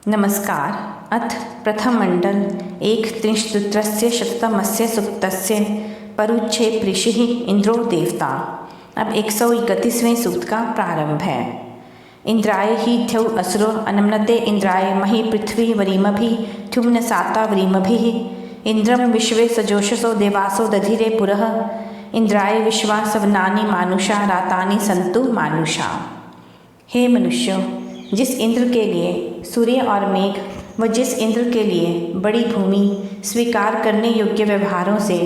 नमस्कार। अथ प्रथम मंडल 1 शततमस्य सूक्तस्य परुच्छे ऋषिः इंद्रो देवता। अब 131वें सूक्त का प्रारंभ है। इंद्राय ही थ्यौ असुरो अनमनते इंद्राय मही पृथ्वी वरीमभि थ्युम्न साता वरीमभिः इंद्रम विश्वे सजोषसो देवासो दधिरे पुरः इंद्राय विश्वा सवनानि मानुषा रातानि संतु मानुषा। हे मनुष्यों, जिस इंद्र के लिए सूर्य और मेघ व जिस इंद्र के लिए बड़ी भूमि स्वीकार करने योग्य व्यवहारों से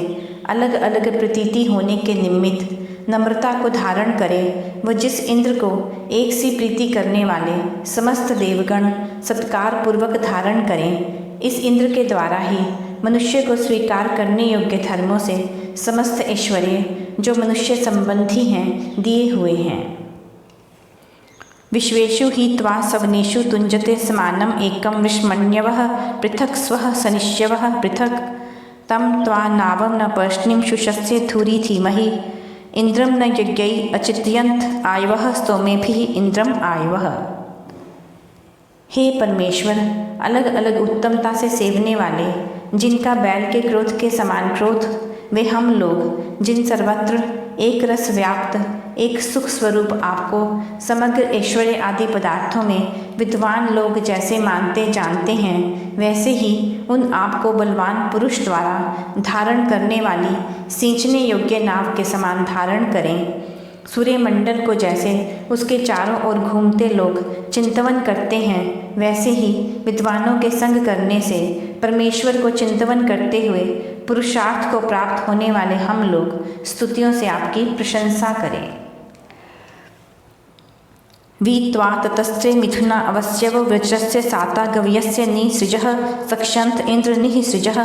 अलग अलग प्रतीति होने के निमित्त नम्रता को धारण करे व जिस इंद्र को एक सी प्रीति करने वाले समस्त देवगण सत्कार पूर्वक धारण करें, इस इंद्र के द्वारा ही मनुष्य को स्वीकार करने योग्य धर्मों से समस्त ऐश्वर्य जो मनुष्य संबंधी हैं दिए हुए हैं। विश्वेषु हि त्वा सवनेषु तुंजते समानम एकम विष्मण्यवः पृथक् स्वः सनिष्यवः पृथक् तम त्वा नावम न पर्ष्णिं शुशस्य धूरी धीमहि इंद्रम न यज्ञै अचितयन्त आयवः स्तोमेभिः इंद्रम आयवः। हे परमेश्वर, अलग अलग उत्तमता से सेवने वाले, जिनका बैल के क्रोध के समान क्रोध, वे हम लोग जिन सर्वत्र एक रस व्याप्त एक सुख स्वरूप आपको समग्र ऐश्वर्य आदि पदार्थों में विद्वान लोग जैसे मानते जानते हैं, वैसे ही उन आपको बलवान पुरुष द्वारा धारण करने वाली सींचने योग्य नाव के समान धारण करें। सूर्यमंडल को जैसे उसके चारों ओर घूमते लोग चिंतवन करते हैं, वैसे ही विद्वानों के संग करने से परमेश्वर को चिंतवन करते हुए पुरुषार्थ को प्राप्त होने वाले हम लोग स्तुतियों से आपकी प्रशंसा करें। वीत्वा ततस्त्रे मिथुना अवस्यवो वज्रस्य साता गव्यस्य निसृजः सक्षन्त इंद्र निःसृजः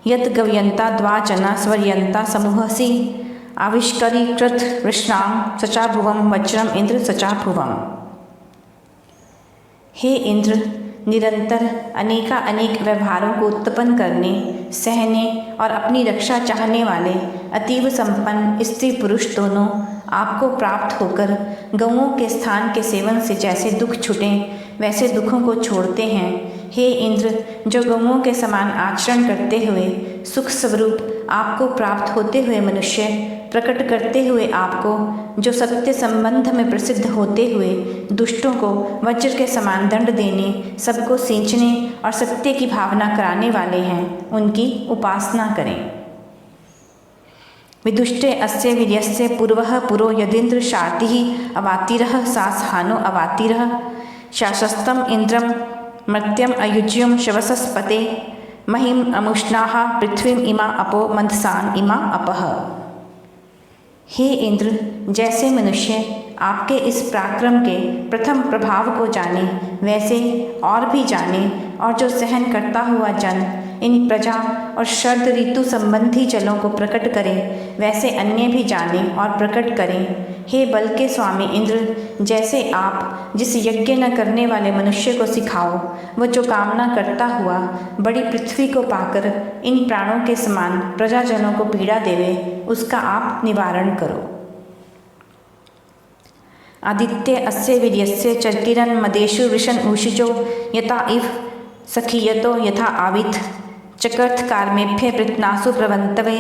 यत् गव्यन्ता द्वाजना स्वर्यन्ता समूहसि आविष्करीकृत वृष्णाम सचा भुवम वज्रम इंद्र सचा भुवम। हे इंद्र, निरंतर अनेका अनेक व्यवहारों को उत्पन्न करने, सहने और अपनी रक्षा चाहने वाले अतीव संपन्न स्त्री पुरुष दोनों आपको प्राप्त होकर गौओं के स्थान के सेवन से जैसे दुख छूटें वैसे दुखों को छोड़ते हैं। हे इंद्र, जो गौओं के समान आचरण करते हुए सुख स्वरूप आपको प्राप्त होते हुए मनुष्य प्रकट करते हुए आपको, जो सत्य संबंध में प्रसिद्ध होते हुए दुष्टों को वज्र के समान दंड देने, सबको सींचने और सत्य की भावना कराने वाले हैं, उनकी उपासना करें। विदुष्टे अस्य वीर्यस्य पूर्वः पुरो यदिन्द्र शातिः अवातिरः सासहानो अवातिरः शासस्तम इंद्रम मर्त्यम अयुज्यम शवसस्पते महिम अमुष्णाः पृथ्वीम इमा अपो मंदसान इमा अपः। हे इंद्र, जैसे मनुष्य आपके इस पराक्रम के प्रथम प्रभाव को जाने, वैसे और भी जाने, और जो सहन करता हुआ जन इन प्रजा और शरद ऋतु संबंधी जलों को प्रकट करें, वैसे अन्य भी जाने और प्रकट करें। हे बल के स्वामी इंद्र, जैसे आप जिस यज्ञ न करने वाले मनुष्य को सिखाओ, वह जो कामना करता हुआ बड़ी पृथ्वी को पाकर इन प्राणों के समान प्रजाजनों को पीड़ा देवे, उसका आप निवारण करो। आदित्य अस्य वीर्यस्य चर्किरन मदेषु विशन ऊषिजो यथा इव सखीयतो यथा आविथ चकर्थ कार्मेभ्य पृत्नासु प्रवन्तवे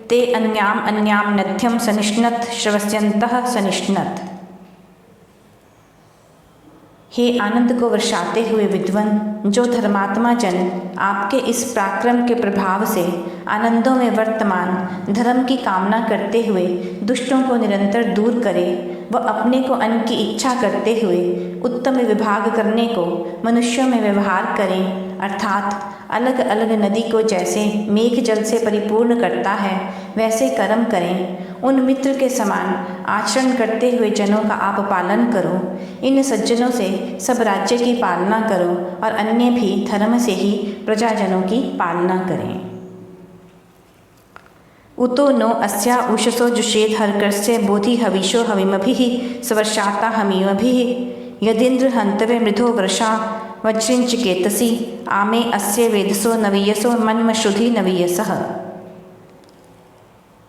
ते अन्याम नद्यम सनिष्णत श्रवस्यन्तः सनिष्णत। हे आनंद को वर्षाते हुए विद्वन, जो धर्मात्मा जन आपके इस पराक्रम के प्रभाव से आनंदों में वर्तमान धर्म की कामना करते हुए दुष्टों को निरंतर दूर करे व अपने को अन्न की इच्छा करते हुए उत्तम विभाग करने को मनुष्यों में व्यवहार करें, अर्थात अलग अलग नदी को जैसे मेघ जल से परिपूर्ण करता है, वैसे कर्म करें। उन मित्र के समान आचरण करते हुए जनों का आप पालन करो। इन सज्जनों से सब राज्य की पालना करो और अन्य भी धर्म से ही प्रजाजनों की पालना करें। उतो नो अस्या उषसो जुषेद हर्कस्य बोधि हविषो हविमभिः सवर्षाता हमीमभिः यदिन्द्र हन्तवे मृधो वर्षा वज्रिंचिकेतसि आमे अस्य वेदसो नवीयसो मन्मश्रुधि नवीयसः।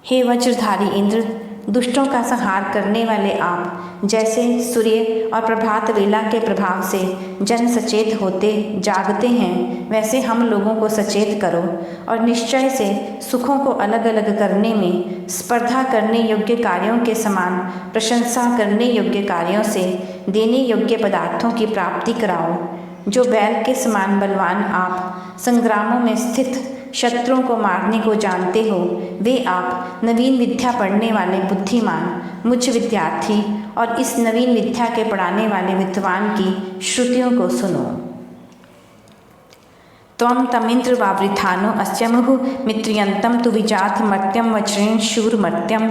हे वज्रधारी इंद्र, दुष्टों का संहार करने वाले आप जैसे सूर्य और प्रभात वेला के प्रभाव से जन सचेत होते जागते हैं, वैसे हम लोगों को सचेत करो और निश्चय से सुखों को अलग अलग करने में स्पर्धा करने योग्य कार्यों के समान प्रशंसा करने योग्य कार्यों से देने योग्य पदार्थों की प्राप्ति कराओ। जो बैल के समान बलवान आप संग्रामों में स्थित शत्रुओं को मारने को जानते हो, वे आप नवीन विद्या पढ़ने वाले बुद्धिमान मुझ विद्यार्थी और इस नवीन विद्या के पढ़ाने वाले विद्वान की श्रुतियों को सुनो। त्वं तमिंद्र वावृथानो अस्य मुहुः मित्रयन्तं तु विजाथ मर्त्यं वज्रेण शूरमर्त्यं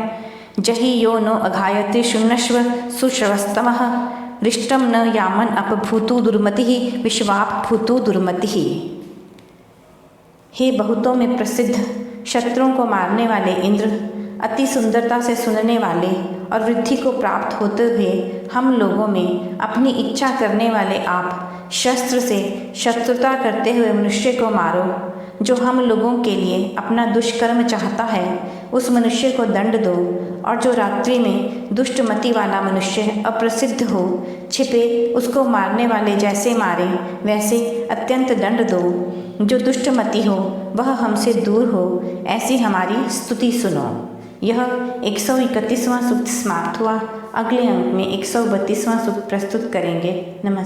जहि यो नो अघायते शुण्णश्व सुश्रवस्तमः रिष्टं न यामन अपभूतु दुर्मतिः विश्वाप भूतु दुर्मतिः। हे बहुतों में प्रसिद्ध शत्रुओं को मारने वाले इंद्र, अति सुंदरता से सुनने वाले और वृद्धि को प्राप्त होते हुए हम लोगों में अपनी इच्छा करने वाले आप शस्त्र से शत्रुता करते हुए मनुष्य को मारो। जो हम लोगों के लिए अपना दुष्कर्म चाहता है उस मनुष्य को दंड दो, और जो रात्रि में दुष्टमति वाला मनुष्य अप्रसिद्ध हो छिपे उसको मारने वाले जैसे मारे वैसे अत्यंत दंड दो। जो दुष्टमति हो वह हमसे दूर हो, ऐसी हमारी स्तुति सुनो। यह 131वां सूक्त समाप्त हुआ। अगले अंक में 132वां सूक्त प्रस्तुत करेंगे। नमस्कार।